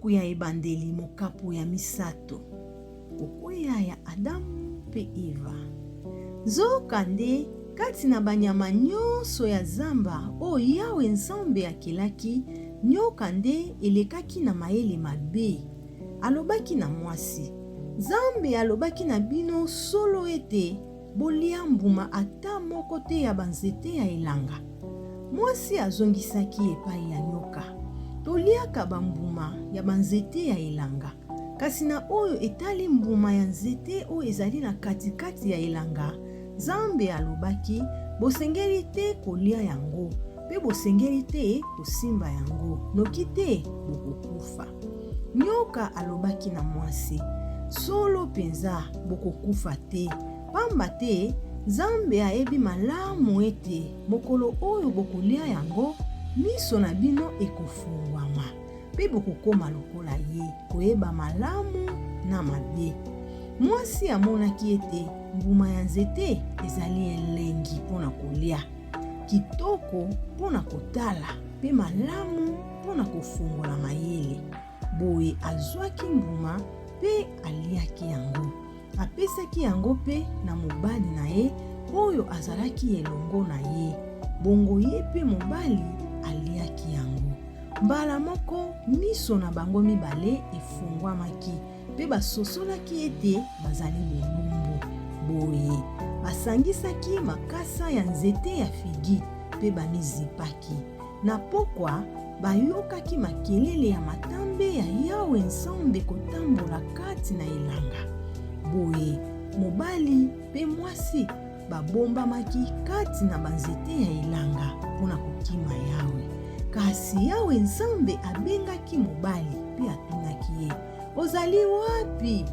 Buku ya ebandeli mokapu ya misato. Kokwea ya Adamu pe Eva. Nzokande kati na banyama nyonso ya zamba o Yawe Nzambe akelaki, nyoka nde elekaki na mayele mabe. Alobaki na mwasi, Nzambe alobaki na bino solo ete bolia mbuma ata moko te ya banzete ya elanga. Mwasi azongisaki epai ya nyoka, toliaka bambuma ya banzete ya elanga, kasi na oyo etali mbuma ya nzete oyo ezali na katikati ya elanga, Nzambe alobaki bosengeli te kolia yango, pe bosengeli te kosimba yango, noki te bokokufa. Nyoka alobaki na mwasi, solo penza bokokufa te, pamba te Nzambe ayebi malamu ete mokolo oyo bokolia yango, miso na bino ekofungwama, pe bokokoma lokola ye, koyeba malamu na mabe. Mwasi amonaki ete mbuma ya nzete ezali elengi mpona kolia, kitoko mpona kotala, pe malamu mpona kofungola mayele. Boye azwaki mbuma pe aliaki yango. Apesaki yango pe na mobali na ye oyo azalaki elongo na ye. Bongo ye pe mobali aliaki yango. Mbala moko miso na bango mibale efungwamaki, pe basosolaki ete bazali bolumbu. Boye basangisaki makasa ya nzete ya figi pe bamizipaki. Na pokwa bayokaki makelele ya matambe ya Yawe Nzambe kotambola kati na elanga. Boye mobali pe mwasi babombamaki kati na banzete ya elanga mpona kokima Yawe. Kasi Yawe Nzambe abengaki mobali pe atunaki ye, ozali wapi?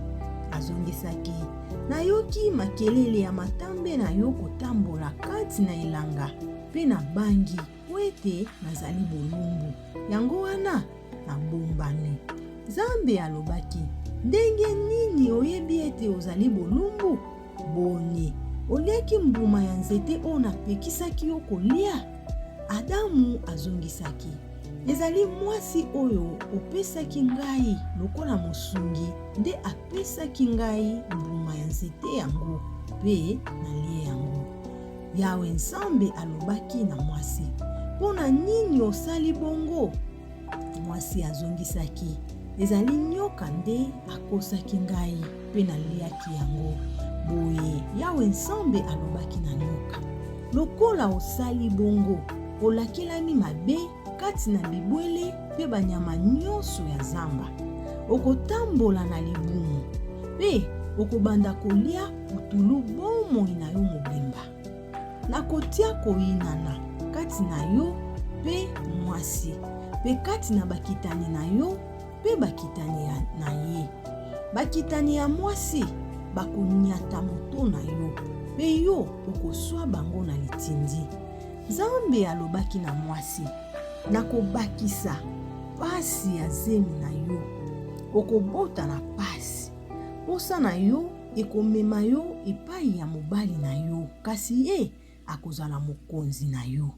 Azongisaki, nayoki makelele ya matambe na yo kotambola kati na elanga, pe na bangi po ete nazali bolumbu, yango wana nabombani. Nzambe alobaki, ndenge nini oyebi ete ozali bolumbu? Boni, oliaki mbuma ya nzete oyo napekisaki yo kolia? Adamu azongisaki, ezali mwasi oyo opesaki ngai lokola mosungi nde apesaki ngai mbuma ya nzete yango, pe nalie yango. Yawe Nzambe alobaki na mwasi, mpona nini osali bongo? Mwasi azongisaki, ezali nyoka nde akosaki ngai pe naliaki yango. Boye Yawe Nzambe alobaki na nyoka, lokola osali bongo, olakelami mabe kati na bibwele pe banyama nyonso ya zamba. Okotambola na libumu, pe okobanda kolia putulu bomoi na yo mobimba. Nakotia koyinana kati na yo pe mwasi, pe kati na bakitani na yo pe bakitani na ye. Bakitani ya mwasi bakonyata moto na yo, pe yo okoswa bango na litindi. Nzambe alobaki na mwasi, nakobakisa pasi ya zemi na yo, okobota na pasi. Posa na yo ekomema yo epai ya mobali na yo, kasi ye akozala mokonzi na yo.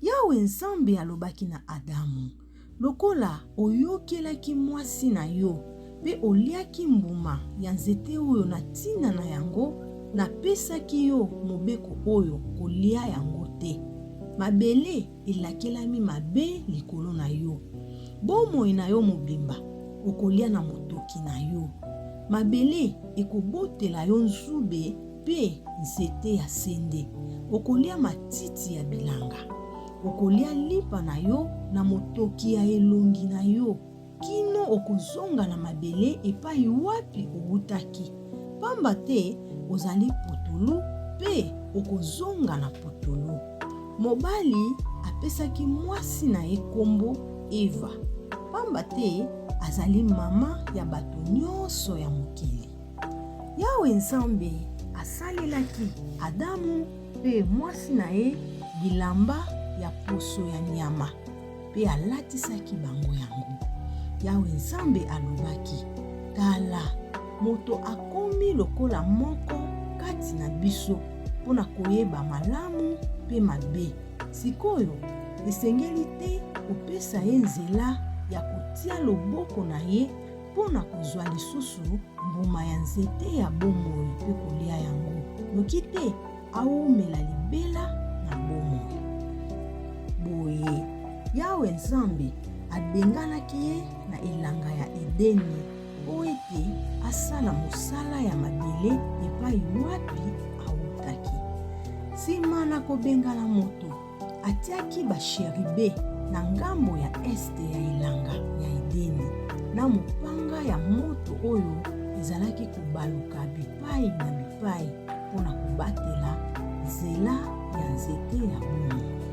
Yawe Nzambe alobaki na Adamu, lokola oyokelaki mwasi na yo, pe oliaki mbuma ya nzete oyo na tina na yango, napesaki yo mobeko oyo kolia yango te. Mabele elakelami mabe likolo na yo, bomoi na yo mobimba okolia na motoki na yo. Mabele ekobotela yo nzube pe nzete ya sende, okolia matiti ya bilanga. Okolia lipa na yo na motoki ya elongi na yo, kino okozonga na mabele epai wapi obutaki, pamba te ozali putulu pe okozonga na putulu. Mobali apesaki mwasi na ye kombo Eva, pamba te azali mama ya bato nyonso ya mokili. Yawe Nzambe asalelaki Adamu pe mwasi na ye bilamba ya poso ya nyama, pe alatisaki bango yango. Yawe Nzambe alobaki, tala, moto akomi lokola moko kati na biso mpona koyeba malamu pe mabe. Sikoyo esengeli te kopesa ye nzela ya kotia loboko na ye mpona kozwa lisusu mbuma ya nzete ya bomoi mpe kolia yango, noki te aumela libela na bomoi. Boye Yawe Nzambe abenganaki ye na elanga ya Edeni po ete asala mosala ya mabele epai wapi autaki. Nsima na kobengana moto, atiaki basheribe na ngambo ya este ya elanga ya Edeni na mopanga ya moto oyo ezalaki kobaluka bipai na bipai mpona kobatela nzela ya nzete ya bomoi.